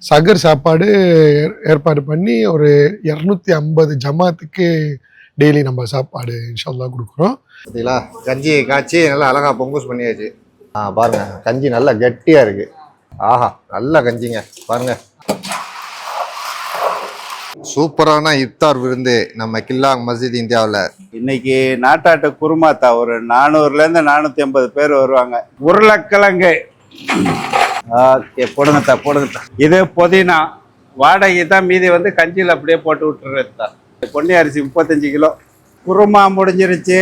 சகர் சாப்பாடு ஏற்பாடு பண்ணி ஒரு 250 ஜமாத்துக்கு டெய்லி நம்ம சாப்பாடு இன்ஷால்லா கொடுக்குறோம். பார்த்தீங்களா, கஞ்சி காய்ச்சி நல்லா அழகா பொங்கூஸ் பண்ணியாச்சு. பாருங்க, கஞ்சி நல்லா கெட்டியா இருக்கு. ஆஹா, நல்ல கஞ்சிங்க பாருங்க. சூப்பரான இஃப்தார் விருந்து நம்ம கில்லாங் மஸ்ஜித் இந்தியாவில். இன்னைக்கு நாட்டாட்டு குருமாத்தா ஒரு 400லேருந்து 450 பேர் வருவாங்க. உருளைக்கிழங்கு போடுங்கத்தா. இது புதினா வாடகை தான், மீதி வந்து கஞ்சியில் அப்படியே போட்டு விட்டுறது தான். பொன்னி அரிசி 35 கிலோ. குருமா முடிஞ்சிருச்சு,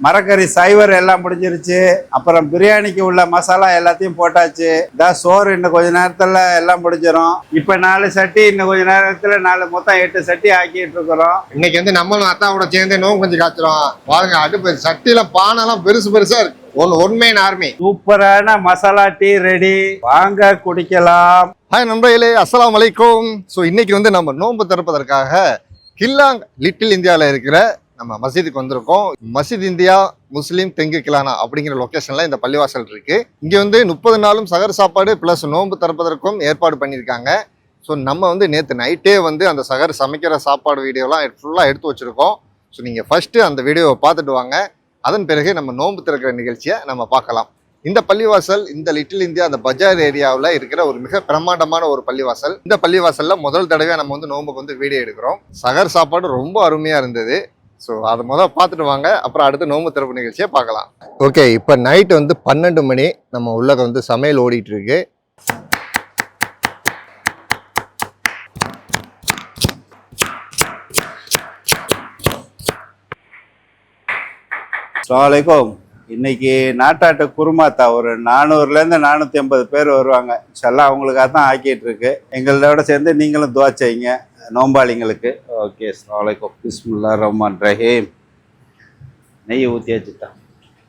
மரக்கறி சைவர் எல்லாம் முடிஞ்சிருச்சு. அப்புறம் பிரியாணிக்கு உள்ள மசாலா எல்லாத்தையும் போட்டாச்சு. இதான் சோறு இன்னும் கொஞ்ச நேரத்தில் எல்லாம் முடிஞ்சிடும். இப்போ 4 சட்டி, இன்னும் கொஞ்ச நேரத்தில் 4 மொத்தம் 8 சட்டி ஆக்கிட்டு இருக்கிறோம். இன்னைக்கு வந்து நம்மளும் அத்தாவோட சேர்ந்து நோம்பு கொஞ்சம் காய்ச்சிரும். பாருங்க, அடுப்பு சட்டியில பானைலாம் பெருசு பெருசா இருக்கு. ஒன்மைன் ஆர்மி. சூப்பரான மசாலா டீ ரெடி, வாங்க குடிக்கலாம். ஹாய் நண்பர்களே, அஸ்ஸலாமு அலைக்கும். ஸோ இன்னைக்கு வந்து நம்ம நோன்பு திறப்பதற்காக கில்லாங் லிட்டில் இந்தியாவில் இருக்கிற நம்ம மஸ்ஜிதுக்கு வந்திருக்கோம். மஸ்ஜித் இந்தியா முஸ்லீம் தெங்கு கிலானா அப்படிங்கிற லொக்கேஷன்ல இந்த பள்ளிவாசல் இருக்கு. இங்க வந்து 30 நாளும் சகர் சாப்பாடு பிளஸ் நோன்பு திறப்பதற்கும் ஏற்பாடு பண்ணியிருக்காங்க. ஸோ நம்ம வந்து நேற்று நைட்டே வந்து அந்த சகர் சமைக்கிற சாப்பாடு வீடியோலாம் ஃபுல்லாக எடுத்து வச்சிருக்கோம். ஸோ நீங்கள் ஃபர்ஸ்ட்டு அந்த வீடியோவை பார்த்துட்டு வாங்க. அதன் பிறகு நம்ம நோன்பு திறக்கிற நிகழ்ச்சியை நம்ம பார்க்கலாம். இந்த பள்ளிவாசல் இந்த லிட்டில் இந்தியா அந்த பஜார் ஏரியாவில் இருக்கிற ஒரு மிக பிரம்மாண்டமான ஒரு பள்ளிவாசல். இந்த பள்ளிவாசல்ல முதல் தடவையாக நம்ம வந்து நோன்புக்கு வந்து வீடியோ எடுக்கிறோம். சகர் சாப்பாடு ரொம்ப அருமையாக இருந்தது. ஸோ அதை முதல் பார்த்துட்டு வாங்க, அப்புறம் அடுத்து நோன்பு திறப்பு நிகழ்ச்சியை பார்க்கலாம். ஓகே, இப்போ நைட்டு வந்து 12 மணி. நம்ம உள்ள வந்து சமையல் ஓடிட்டு இருக்கு. அஸ்ஸலாமு இன்னைக்கு நாட்டாட்டு குருமாத்தா ஒரு 400லேருந்து 450 பேர் வருவாங்க. இன்ஷால்லா அவங்களுக்காக தான் ஆக்கிட்டு இருக்கு. எங்களோட சேர்ந்து நீங்களும் துவா செய்யுங்க நோம்பாளிங்களுக்கு. ஓகே, அஸ்ஸலாமு பிஸ்மில்லாஹிர் ரஹ்மானிர் ரஹீம். நெய் ஊற்றி வச்சுட்டா,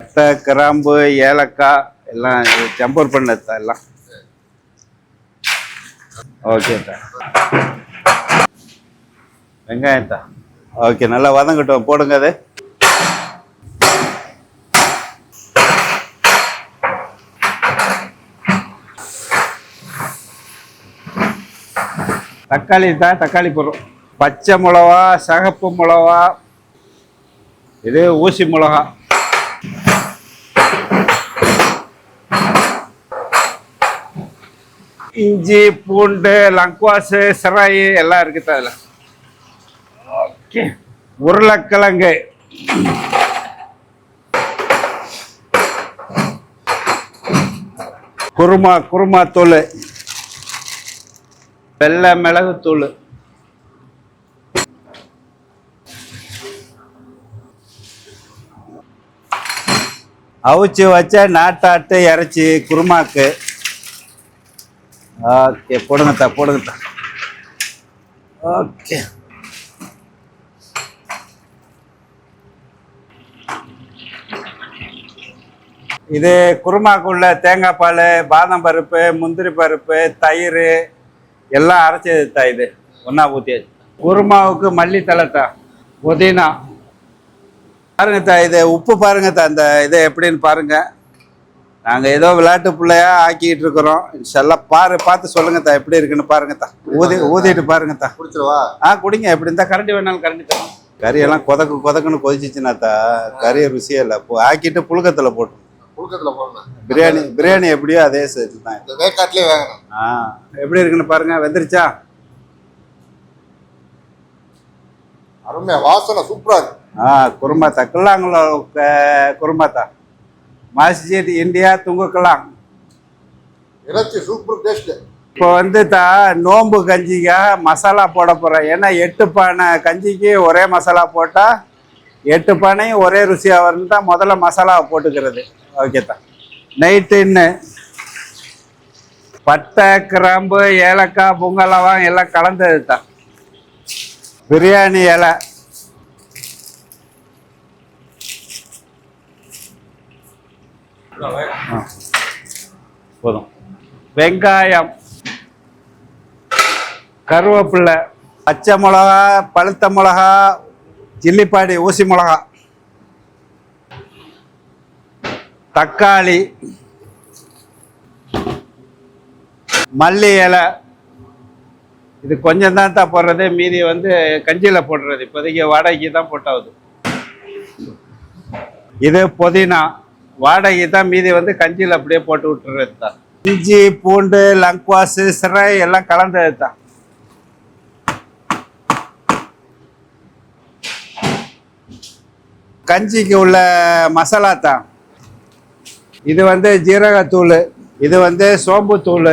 பட்டை கிராம்பு ஏலக்காய் எல்லாம் ஜம்பர் பண்ணதா எல்லாம். ஓகேட்டா, வெங்காயத்தா. ஓகே, நல்லா வதங்கட்டும், போடுங்க. அது தக்காளி தான், தக்காளி போடுறோம். பச்சை மிளகா, சிகப்பு மிளகா, இது ஊசி மிளகா. இஞ்சி பூண்டு லங்குவாசு சிராயி எல்லாம் இருக்குது அதில். ஓகே, உருளைக்கிழங்கு, குருமா தூள், வெள்ளை மிளகுத்தூள், அவிச்சு வச்ச நாட்டாட்டு இறைச்சி குருமாக்கு. ஓகே, போடுங்கத்தா. ஓகே, இது குருமாக்குள்ள தேங்காய் பால், பாதாம் பருப்பு, முந்திரி பருப்பு, தயிர் எல்லாம் அரைச்சது தா. இது ஒன்றா ஊற்றியாச்சு. குருமாவுக்கு மல்லித்தலைத்தா, புதினா. பாருங்கத்தா, இது உப்பு பாருங்கத்தா, இந்த இது எப்படின்னு பாருங்க. நாங்கள் ஏதோ விளையாட்டு பிள்ளையா ஆக்கிட்டு இருக்கிறோம். இன்ஷால்லாம் பார்த்து சொல்லுங்கத்தா எப்படி இருக்குன்னு பாருங்கத்தா. ஊதிட்டு பாருங்கத்தா. குடிச்சிருவா? குடிங்க. எப்படி இருந்தால் கரண்டி வேணாலும் கரண்டி தரும். கறியெல்லாம் கொதக்குன்னு கொதிச்சிச்சுனாத்தா கறியை ருசியே இல்லை. ஆக்கிட்டு புழுக்கத்தில் போட்டு பிரியாணி எப்படியோ அதே சேர்த்து தான். எப்படி இருக்குன்னு பாருங்க. வெந்துருச்சா? அருமையா, வாசனை சூப்பரா இருக்கு. குருமாத்தா கில்லாங்களோ குருமாத்தா மஸ்ஜித் இந்தியா துங்குக்கலாம். இறைச்சி சூப்பர் டேஸ்ட். இப்போ வந்து நோம்பு கஞ்சிக்காக மசாலா போட போகிறேன். ஏன்னா 8 பானை கஞ்சிக்கு ஒரே மசாலா போட்டால் 8 பானையும் ஒரே ருசியாக வரும்னு தான் முதல்ல மசாலாவை போட்டுக்கிறது. ஓகே தான். நைட்டுன்னு பட்டை கிராம்பு ஏலக்காய் பொங்கலவம் எல்லாம் கலந்தது தான். பிரியாணி இலை, போதும். வெங்காயம், கருவேப்பிலை, பச்சை மிளகா, பழுத்த மிளகா, சில்லிப்பாடி ஊசி மிளகா, தக்காளி, மல்லி இலை, இது கொஞ்சம் தான் போடுறது, மீதி வந்து கஞ்சியில் போடுறது. இப்போதைக்கு வாடகைக்கு தான் போட்டாகுது. இது புதினா வாடகை தான், மீதி வந்து கஞ்சியில் அப்படியே போட்டு விட்டுறது தான். இஞ்சி பூண்டு லங்க்வாஸு சிறை எல்லாம் கலந்தது தான். கஞ்சிக்கு உள்ள மசாலா தான். இது வந்து ஜீரகத்தூள், இது வந்து சோம்புத்தூள்,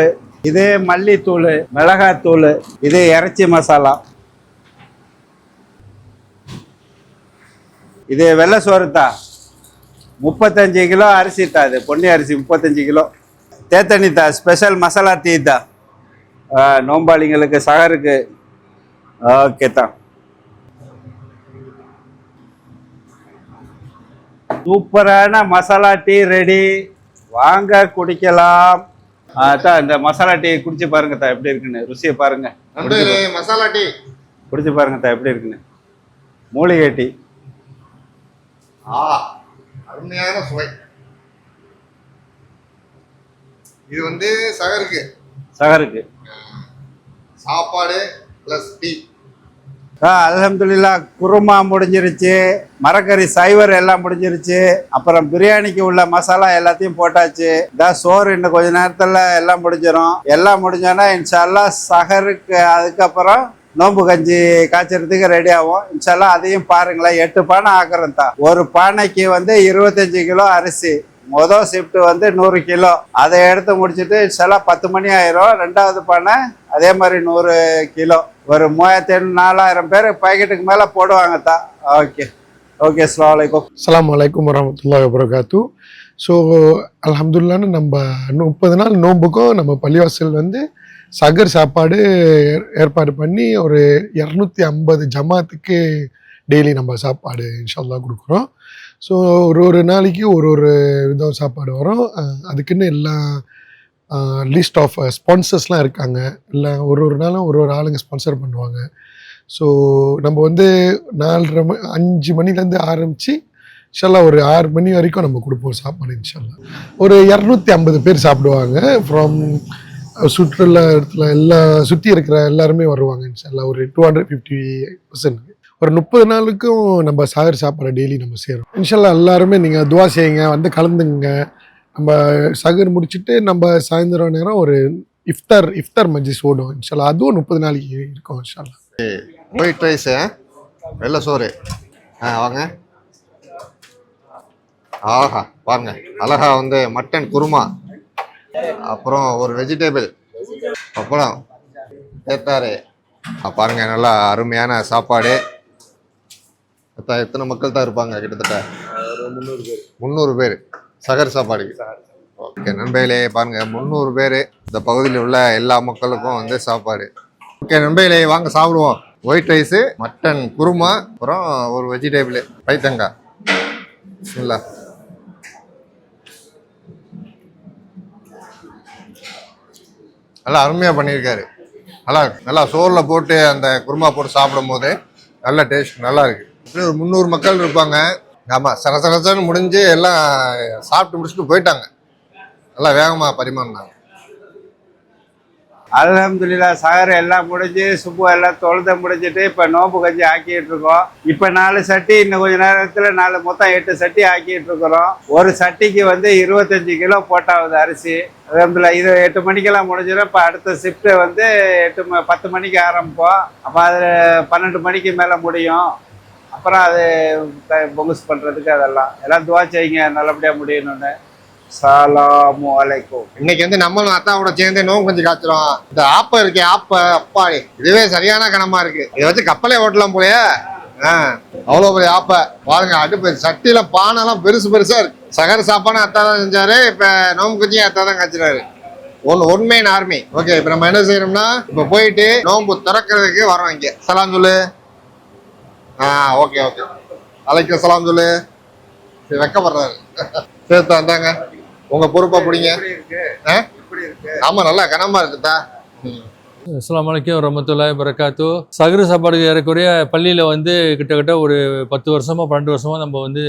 இது மல்லித்தூள், மிளகாத்தூள், இது இறைச்சி மசாலா. இது வெள்ளை சோறு தான். 35 கிலோ அரிசி தான். இது பொன்னி அரிசி 35 கிலோ. தேத்தண்ணி தான், ஸ்பெஷல் மசாலா டீ தான். நோம்பாளிங்களுக்கு சகருக்கு ஓகே தான். சூப்பரான மசாலா டீ ரெடி, வாங்க குடிக்கலாம். அதான் இந்த மசாலா டீ குடிச்சு பாருங்க தான் எப்படி இருக்குன்னு, ருசியை பாருங்க. மசாலா டீ குடிச்சு பாருங்க தான் எப்படி இருக்குன்னு. மூலிகை டீ. அருமையான சுவை. இது வந்து சகருக்கு சாப்பாடு பிளஸ் டீ. அல்ஹம்துலில்லாஹ் குருமா முடிஞ்சிருச்சு, மரக்கறி சைவர் எல்லாம் முடிஞ்சிருச்சு. அப்புறம் பிரியாணிக்கு உள்ள மசாலா எல்லாத்தையும் போட்டாச்சு. இதான் சோறு இன்னும் கொஞ்ச நேரத்தில் எல்லாம் முடிஞ்சிடும். எல்லாம் முடிஞ்சோன்னா இன்ஷால்லா சகருக்கு அதுக்கப்புறம் நோம்பு கஞ்சி காய்ச்சறதுக்கு ரெடி ஆகும். இன்ஷால்லா அதையும் பாருங்களேன். 8 பானை ஆக்குறோம் தான். ஒரு பானைக்கு வந்து 25 கிலோ அரிசி. மொதல் ஷிஃப்ட் வந்து 100 கிலோ. அதை எடுத்து முடிச்சுட்டு இன்ஷால்லா 10 மணி ஆயிரும். 2வது பானை அதே மாதிரி 100 கிலோ. ஒரு 3500-4000 பேர் பாக்கெட்டுக்கு மேலே போடுவாங்க தான். Okay okay. அஸ்ஸலாமு அலைக்கும். அஸ்ஸலாமு அலைக்கும் வரஹ்மத்துல்லாஹி வபரகாத்து. ஸோ அல்ஹம்துலில்லாஹ்னு நம்ம 30 நாள் நோன்புக்கும் நம்ம பள்ளிவாசல் வந்து சகர் சாப்பாடு ஏற்பாடு பண்ணி ஒரு 250 ஜமாத்துக்கு டெய்லி நம்ம சாப்பாடு இன்ஷால்லா கொடுக்குறோம். ஸோ ஒரு நாளைக்கு ஒரு விதம் சாப்பாடு வரும். அதுக்குன்னு எல்லா லிஸ்ட் ஆஃப் ஸ்பான்சர்ஸ்லாம் இருக்காங்க. இல்லை ஒரு நாளும் ஒரு ஆளுங்க ஸ்பான்சர் பண்ணுவாங்க. ஸோ நம்ம வந்து 5 மணிலேருந்து ஆரம்பித்து இன்ஷால்லா ஒரு 6 மணி வரைக்கும் நம்ம கொடுப்போம் சாப்பாடு இன்ஷால்லா. ஒரு 250 பேர் சாப்பிடுவாங்க. ஃப்ரம் சுற்றுலா இடத்துல சுற்றி இருக்கிற எல்லாருமே வருவாங்க இன்ஷால்லா. ஒரு 250% ஒரு 30 நாளுக்கும் நம்ம சகர் சாப்பாடு டெய்லி நம்ம செய்கிறோம் இன்ஷால்லா. எல்லாருமே நீங்கள் துவா செய்யுங்க, வந்து கலந்துங்க. நம்ம சகர் முடிச்சுட்டு நம்ம சாயந்தரம் நேரம் ஒரு இஃப்தார் மஜ்லிஸ் ஓடும் இன்ஷால்லா. அதுவும் 30 நாளைக்கு இருக்கும் இன்ஷால்லா. ஒயிட் ரைஸு, வெள்ளை சோறு. வாங்க. ஆஹா பாருங்க, அழகா வந்து மட்டன் குருமா, அப்புறம் ஒரு வெஜிடபிள், அப்புறம் தேத்தாரு. பாருங்க, நல்லா அருமையான சாப்பாடு. எத்தனை மக்கள் தான் இருப்பாங்க? கிட்டத்தட்ட 300 பேர் சகர் சாப்பாடுக்கு. ஓகே நண்பர்களே, பாருங்க 300 பேர். இந்த பகுதியில் உள்ள எல்லா மக்களுக்கும் வந்து சாப்பாடு. ஓகே நண்பர்களே, வாங்க சாப்பிடுவோம். ஒயிட் ரைஸு, மட்டன் குருமா, அப்புறம் ஒரு வெஜிடபிள் பைத்தங்காய். இல்லை நல்லா அருமையாக பண்ணியிருக்காரு. நல்லா சோறில் போட்டு அந்த குருமா போட்டு சாப்பிடும் போது நல்ல டேஸ்ட் நல்லா இருக்கு. இப்படி ஒரு 300 மக்கள் இருப்பாங்க. ஆமாம், சரசரசன்னு முடிஞ்சு எல்லாம் சாப்பிட்டு முடிச்சுட்டு போயிட்டாங்க. நல்லா வேகமாக பரிமாறினாங்க. அல்ஹம்துலில்லாஹ் சகர் எல்லாம் முடிஞ்சு சுப்பு எல்லாம் தொழுத முடிஞ்சிட்டு இப்போ நோம்பு கஞ்சி ஆக்கிட்டு இருக்கோம். இப்போ 4 சட்டி, இன்னும் கொஞ்சம் நேரத்தில் மொத்தம் 8 சட்டி ஆக்கிட்டு இருக்கிறோம். ஒரு சட்டிக்கு வந்து 25 கிலோ போட்டாவது அரிசி. அல்ஹம்துலில்லாஹ் இது 8 மணிக்கெல்லாம் முடிஞ்சிடும். இப்போ அடுத்த ஷிஃப்ட்டு வந்து 10 மணிக்கு ஆரம்பிப்போம். அப்போ அது 12 மணிக்கு மேலே முடியும். அப்புறம் அது பொங்குஸ் பண்ணுறதுக்கு அதெல்லாம் எல்லாம் துவா செய்யுங்க, நல்லபடியாக முடியணும்னு. சலாமு அலைக்கும். இன்னைக்கு வந்து நம்மளும் அத்தாவோட சேர்ந்து நோம்பு கஞ்சி காய்ச்சறோம். இந்த ஆப்ப இருக்கே, அப்பாடி இதுவே சரியான கனமா இருக்கு. இதை வச்சு கப்பலே ஓட்டலாம் போலயே. அவ்வளோ பெரிய ஆப்ப பாருங்க. அடுப்பு சட்டியில பானைலாம் பெருசா இருக்கு. சகர் சாப்பாடு அத்தா தான் செஞ்சாரு. இப்ப நோம்பு கஞ்சியும் அத்தா தான் காய்ச்சிறாரு. One man army. ஓகே, இப்ப நம்ம என்ன செய்யறோம்னா இப்ப போயிட்டு நோம்பு திறக்கிறதுக்கு வரோம். இங்க சலாம் சொல்லு. ஓகே அலைக்க சலாம் சொல்லு. வெக்கப்படுறாரு. சேர்த்து வந்தாங்க. உங்க பொறுப்பா பிடிங்க. ஆமா, நல்லா கனமா இருக்குதா. அஸ்ஸலாமு அலைக்கும் வரமத்துல்லாஹி வரகாத்து. சகரு சாப்பாடு ஏறக்குறைய பள்ளியில் வந்து கிட்டத்தட்ட ஒரு 10 வருஷமா 12 வருஷமா நம்ம வந்து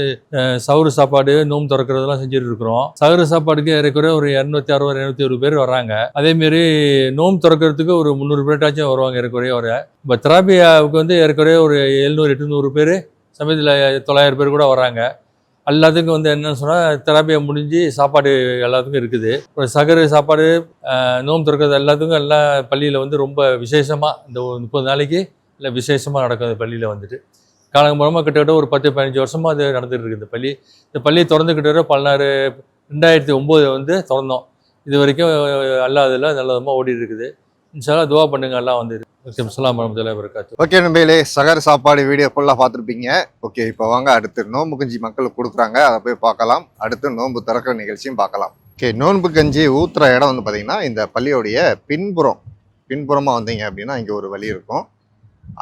சவுறு சாப்பாடு நோம்பு திறக்கிறதெல்லாம் செஞ்சுட்டு இருக்கிறோம். சகரு சாப்பாடுக்கு ஏறக்குறைய ஒரு 260 270 பேர் வராங்க. அதேமாரி நோம்பு திறக்கிறதுக்கு ஒரு 300 பேர்ட்டாச்சும் வருவாங்க ஏறக்குறைய. இப்போ தெராபியாவுக்கு வந்து ஏறக்குறைய ஒரு 700 800 பேர், சமயத்தில் 900 பேர் கூட வராங்க. எல்லாத்துக்கும் வந்து என்னன்னு சொன்னால் தெராபியா முடிஞ்சு சாப்பாடு எல்லாத்துக்கும் இருக்குது. ஒரு சகரு சாப்பாடு நோம்பு திறக்கிறது எல்லாத்துக்கும் எல்லா பள்ளியில் வந்து ரொம்ப விசேஷமாக இந்த 30 நாளைக்கு இல்லை விசேஷமாக நடக்கும். இந்த பள்ளியில் வந்துட்டு காலம்பரமாக கிட்டத்தட்ட ஒரு 10-15 வருஷமாக அது நடந்துகிட்டு இருக்குது. இந்த பள்ளி திறந்து கிட்டத்தட்ட 2009 வந்து திறந்தோம். இது வரைக்கும் எல்லா இதில் நல்ல விதமாக ஓடிட்டு இருக்குது. இன்ஷால்லா துவா பண்ணுங்க, எல்லாம் வந்து. அஸ்ஸலாமு வரஹ்மத்துல்லாஹி வபரகாத்துஹு. ஓகே நண்பர்களே, சகர் சாப்பாடு வீடியோ ஃபுல்லாக பார்த்துருப்பீங்க. ஓகே, இப்போ வாங்க அடுத்து நோன்பு கஞ்சி மக்களுக்கு கொடுக்குறாங்க, அதை போய் பார்க்கலாம். அடுத்து நோன்பு திறக்கிற நிகழ்ச்சியும் பார்க்கலாம். ஓகே, நோன்பு கஞ்சி ஊற்றுற இடம் வந்து பார்த்தீங்கன்னா இந்த பள்ளியோடைய பின்புறமாக வந்தீங்க அப்படின்னா இங்கே ஒரு வழி இருக்கும்.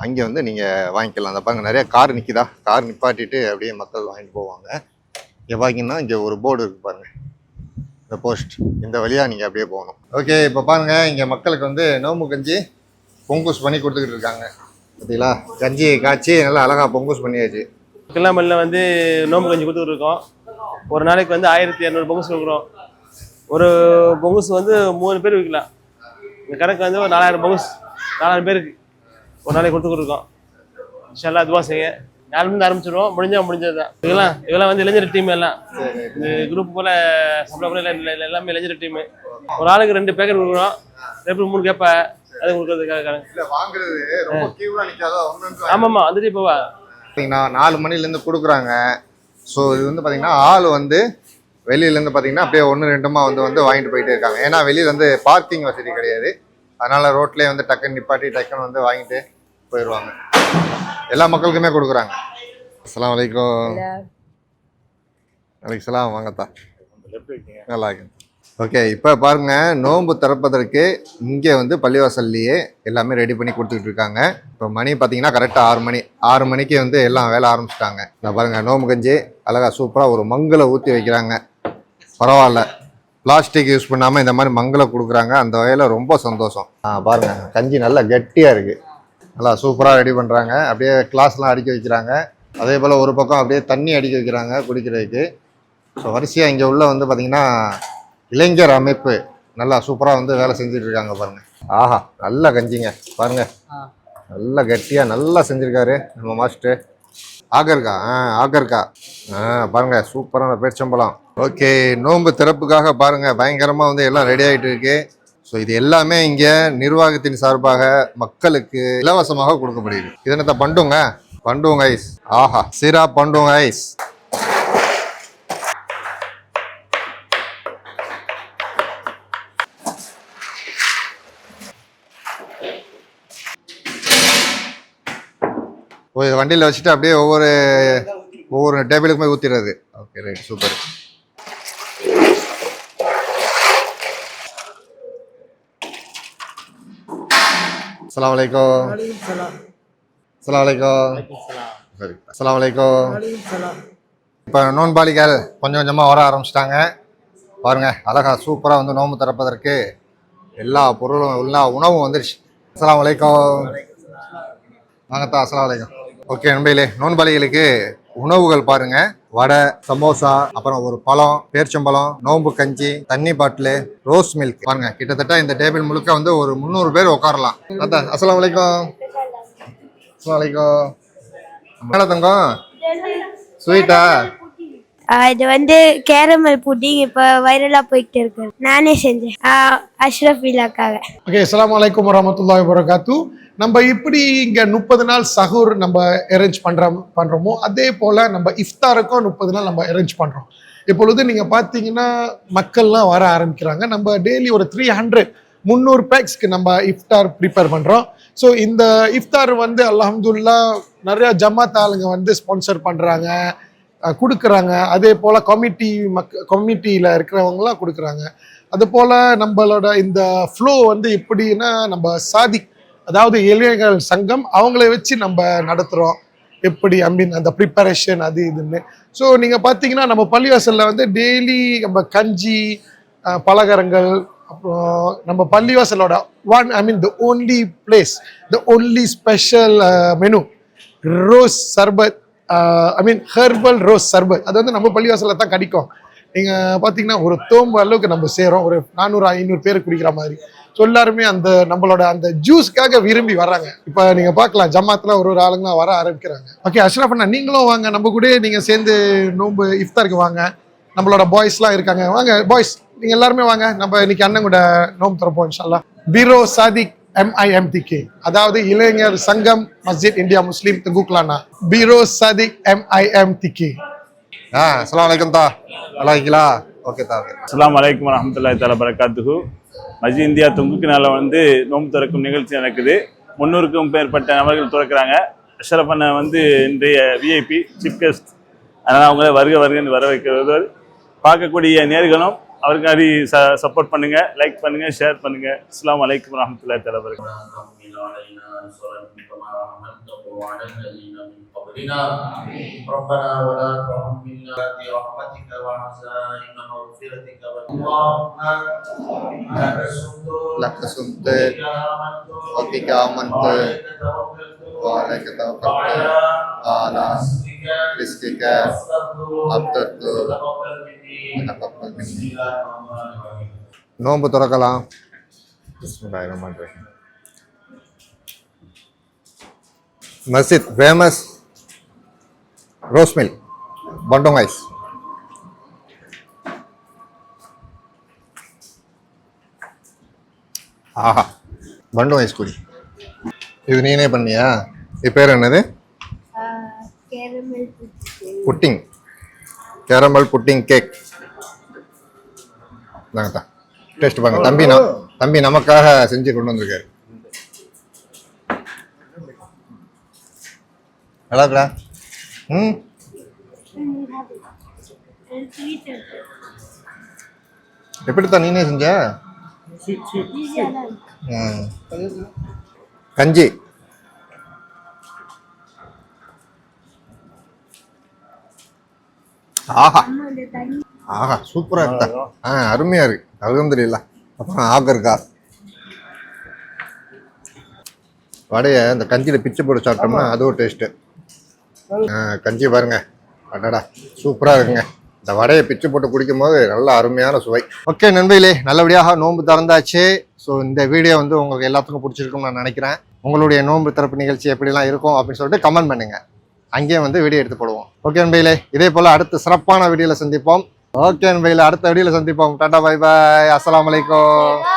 அங்கே வந்து நீங்கள் வாங்கிக்கலாம். அந்த பாருங்க நிறைய கார் நிற்கிதா, கார் நிப்பாட்டிட்டு அப்படியே மக்கள் வாங்கிட்டு போவாங்க. இங்கே வாங்கினா இங்கே ஒரு போர்டு இருக்குது பாருங்கள், இந்த போஸ்ட், இந்த வழியாக நீங்கள் அப்படியே போகணும். ஓகே, இப்போ பாருங்கள் இங்கே மக்களுக்கு வந்து நோம்பு கஞ்சி பொங்கூஸ் பண்ணி கொடுத்துக்கிட்டு இருக்காங்க. பார்த்தீங்களா, கஞ்சியை காய்ச்சி நல்லா அழகாக பொங்கூஸ் பண்ணியாச்சு. கில்லாமல்ல வந்து நோம்பு கஞ்சி கொடுத்துட்டு இருக்கோம். ஒரு நாளைக்கு வந்து 1200 பொங்கூஸ் கொடுக்குறோம். ஒரு பொங்கூஸ் வந்து 3 பேர் விற்கலாம். இந்த கணக்கு வந்து ஒரு 4000 பொங்கூஸ் 4000 பேருக்கு ஒரு நாளைக்கு கொடுத்துக்கிட்டு இருக்கோம். இன்ஷால்லா அதுவா செய்ய 4 மணிக்கு ஆரம்பிச்சிடுவோம். முடிஞ்சது தான். இதெல்லாம் வந்து இளைஞர் டீம். எல்லாம் இந்த குரூப் போல சப்ளை பண்ண எல்லாமே இளைஞர் டீம். ஒரு ஆளுக்கு 2 பேக்கெட் கொடுக்குறோம். 3 கேப்ப அது கொடுக்கறதுக்காக. ஆமாம்மா, வந்துட்டு இப்போ பார்த்தீங்கன்னா 4 மணிலேருந்து கொடுக்குறாங்க. ஸோ இது வந்து பார்த்தீங்கன்னா ஆள் வந்து வெளியிலேருந்து பார்த்தீங்கன்னா அப்படியே 1-2 வந்து வாங்கிட்டு போயிட்டே இருக்காங்க. ஏன்னா வெளியில் வந்து பார்க்கிங் வசதி கிடையாது. அதனால் ரோட்லேயே வந்து டக்குன்னு நிப்பாட்டி டக்குன்னு வந்து வாங்கிட்டு போயிடுவாங்க. எல்லா மக்களுக்குமே கொடுக்குறாங்க. அஸ்ஸலாமு அலைக்கும். அலைக்கும் சலாம். வாங்கத்தா, நல்லா இருக்கு. ஓகே, இப்போ பாருங்க, நோன்பு திறப்பதற்கு இங்கே வந்து பள்ளிவாசல்லையே எல்லாமே ரெடி பண்ணி கொடுத்துக்கிட்டு இருக்காங்க. இப்போ மணி பார்த்தீங்கன்னா கரெக்டாக 6 மணிக்கு வந்து எல்லாம் வேலை ஆரம்பிச்சிட்டாங்க. நான் பாருங்கள் நோம்பு கஞ்சி அழகாக சூப்பராக ஒரு மங்களை ஊற்றி வைக்கிறாங்க. பரவாயில்ல, பிளாஸ்டிக் யூஸ் பண்ணாமல் இந்த மாதிரி மங்களை கொடுக்குறாங்க. அந்த வகையில் ரொம்ப சந்தோஷம். பாருங்கள் கஞ்சி நல்லா கெட்டியாக இருக்குது, நல்லா சூப்பராக ரெடி பண்ணுறாங்க. அப்படியே கிளாஸ்லாம் அடிக்க வைக்கிறாங்க. அதே போல் ஒரு பக்கம் அப்படியே தண்ணி அடிக்க வைக்கிறாங்க குடிக்கிறதுக்கு. ஸோ வரிசையாக இங்கே உள்ள வந்து பார்த்திங்கன்னா இளைஞர் அமைப்பு நல்லா சூப்பராக வந்து வேலை செஞ்சுட்டு இருக்காங்க. பாருங்க, ஆஹா நல்ல கஞ்சிங்க பாருங்க, நல்லா கெட்டியாக நல்லா செஞ்சுருக்காரு நம்ம மாஸ்டர். ஆகர்கா பாருங்க, சூப்பரான பேர்ச்சம்பழம். ஓகே, நோன்பு திறப்புக்காக பாருங்க பயங்கரமாக வந்து எல்லாம் ரெடி ஆகிட்டு இருக்கு. ஸோ இது எல்லாமே இங்கே நிர்வாகத்தின் சார்பாக மக்களுக்கு இலவசமாக கொடுக்கப்படுது. இது என்னத்த பண்டுங்க ஐஸ். ஆஹா, சிரா பண்டுங்க ஐஸ். வண்டியில் வச்சுட்டு அப்படியே ஒவ்வொரு டேபிளுக்கு போய் ஊற்றிடுறது. Okay right, super. அஸ்ஸலாமு அலைக்கும். அஸ்ஸலாமு அலைக்கும். சரி, அஸ்ஸலாமு அலைக்கும். இப்போ நோன்பாளிகள் கொஞ்சம் கொஞ்சமாக வர ஆரம்பிச்சிட்டாங்க. பாருங்க அழகா சூப்பராக வந்து நோன்பு திறப்பதற்கு எல்லா பொருளும் எல்லா உணவும் வந்துருச்சு. அஸ்ஸலாமு அலைக்கும். வாங்கத்தா, அஸ்ஸலாமு அலைக்கும். ஓகே நண்பர்களே, நோன்பாளிகளுக்கு உணவுகள் பாருங்க, வடை, சமோசா, அப்புறம் ஒரு பழம், பேர்ச்சம்பழம், நோம்பு கஞ்சி, தண்ணி பாட்டில், ரோஸ் மில்க். பாருங்க கிட்டத்தட்ட இந்த டேபிள் முழுக்க வந்து ஒரு 300 பேர் உட்காரலாம். அஸ்ஸலாமு அலைக்கும். அஸ்ஸலாமு அலைக்கும். என்ன தங்கம் ஸ்வீட்டா? இது வந்து கேரமல் புட்டிங் இப்போ வைரலா போயிட்டு இருக்கு. நானே செஞ்சேன் அஷ்ரஃப் விழாக்காக. ஓகே, அஸ்ஸலாமு அலைக்கும் வரஹ்மத்துல்லாஹி வபரகாத்துஹு. நம்ம இப்படி இங்கே 30 நாள் சஹூர் நம்ம அரேஞ்ச் பண்ணுறோமோ அதே போல் நம்ம இஃப்தாருக்கும் 30 நாள் நம்ம அரேஞ்ச் பண்ணுறோம். இப்பொழுது நீங்கள் பார்த்தீங்கன்னா மக்கள்லாம் வர ஆரம்பிக்கிறாங்க. நம்ம டெய்லி ஒரு 300 பேக்ஸ்க்கு நம்ம இஃப்தார் ப்ரிப்பேர் பண்ணுறோம். ஸோ இந்த இஃப்தார் வந்து அல்ஹம்துலில்லாஹ் நிறையா ஜமாத் ஆளுங்க வந்து ஸ்பான்சர் பண்ணுறாங்க, கொடுக்குறாங்க. அதே போல் கம்யூனிட்டியில் இருக்கிறவங்களாம் கொடுக்குறாங்க. அது போல் நம்மளோட இந்த ஃப்ளோ வந்து எப்படின்னா நம்ம அதாவது இளைஞர்கள் சங்கம் அவங்கள வச்சு நம்ம நடத்துகிறோம். எப்படி அந்த ப்ரிப்பரேஷன் அது இதுன்னு. ஸோ நீங்கள் பார்த்தீங்கன்னா நம்ம பள்ளிவாசலில் வந்து டெய்லி நம்ம கஞ்சி, பலகாரங்கள், அப்புறம் நம்ம பள்ளிவாசலோட the only place, the only special menu, rose சர்பத், ஹெர்பல் ரோஸ் சர்பத். அது வந்து நம்ம பள்ளிவாசலில் தான் கிடைக்கும். நீங்கள் பார்த்தீங்கன்னா ஒரு தோம்பு அளவுக்கு நம்ம சேரோம், ஒரு 400-500 பேர் குடிக்கிற மாதிரி. ஸோ எல்லாருமே அந்த நம்மளோட அந்த ஜூஸ்க்காக விரும்பி வர்றாங்க. இப்போ நீங்கள் பார்க்கலாம் ஜமாத்தில் ஒரு ஆளுங்களாம் வர ஆரம்பிக்கிறாங்க. ஓகே அஷ்ரஃப் அண்ணா, நீங்களும் வாங்க, நம்ம கூட நீங்கள் சேர்ந்து நோன்பு இஃப்தாருக்கு வாங்க. நம்மளோட பாய்ஸ்லாம் இருக்காங்க, வாங்க பாய்ஸ், நீங்கள் எல்லாருமே வாங்க. நம்ம இன்னைக்கு அண்ணன் கூட நோன்பு திறப்போம் இன்ஷா அல்லாஹ். பீரோ சாதிக் MIMTK, அதாவது இளைஞர் சங்கம் மஸ்ஜித் இந்தியா முஸ்லீம் தெங்குக்லானா. பீரோ சாதிக் MIMTK. அஸ்ஸலாமு அலைக்கும் தா, நல்லா இருக்கீங்களா? ஓகே தா. அஸ்ஸலாமு அலைக்கும் வரஹ்மத்துல்லாஹி தஆலா பரக்காத்துஹு. மஸ்ஜித் இந்தியா தொங்குக்கினால வந்து நோன்பு திறக்கும் நிகழ்ச்சி நடக்குது. 300க்கும் மேற்பட்ட நபர்கள் திறக்கிறாங்க. அஷ்ரஃப் அண்ணன் வந்து இன்றைய VIP சீஃப் கெஸ்ட், அதனால் அவங்கள வருகன்னு வர வைக்கிறது. பார்க்கக்கூடிய நேர்களும் அவருக்கு அடி சப்போர்ட் பண்ணுங்க, லைக் பண்ணுங்க, ஷேர் பண்ணுங்க. அஸ்ஸலாமு அலைக்கும் வரஹ்மத்துல்லாஹி தஆலா பரக்காத்துஹு. ربنا ولا تحملنا برحمتك وعزائم مغفرتك اللهم لك سنت وبك آمنت وعليك توكلت على رزقك أبدت وتقبل مني. நோன்பு திறக்கலாம். மஸ்ஜித் ஃபேமஸ் ரோஸ் மில் பண்டோங் ஐஸ். ஆஹா, பண்டோங் ஐஸ் குடி. இது நீனே பண்ணியா? இது பேர் என்னது? Pudding, caramel pudding cake. Taste பாருங்க. தம்பி நமக்காக செஞ்சு கொண்டு வந்திருக்காரு. நல்லா இருக்கா? எப்படித்தான் நீனே செஞ்ச? கஞ்சி. ஆஹா ஆஹா, சூப்பரா இருக்கா? அருமையா இருக்கு, அல்ஹம்துலில்லாஹ். அப்புறம் ஆகர்கா வடைய இந்த கஞ்சியில பிச்சு போட்டு சாப்பிட்டோம்னா அது ஒரு டேஸ்ட்டு. கஞ்சி பாருங்க, அடடா சூப்பரா இருக்குங்க. இந்த வடையை பிச்சு போட்டு குடிக்கும் போது நல்ல அருமையான சுவை. ஓகே நண்பர்களே, நல்லபடியாக நோன்பு திறந்தாச்சு. ஸோ இந்த வீடியோ வந்து உங்களுக்கு எல்லாத்துக்கும் பிடிச்சிருக்கும்னு நான் நினைக்கிறேன். உங்களுடைய நோன்பு திறப்பு நிகழ்ச்சி எப்படிலாம் இருக்கும் அப்படின்னு சொல்லிட்டு கமெண்ட் பண்ணுங்க, அங்கேயே வந்து வீடியோ எடுத்து போடுவோம். ஓகே நண்பர்களே, இதே போல் அடுத்த சிறப்பான வீடியோவில் சந்திப்போம். ஓகே நண்பர்களே, அடுத்த வீடியோவில் சந்திப்போம். டாடா, பை பாய், அஸ்ஸலாமு அலைக்கும்.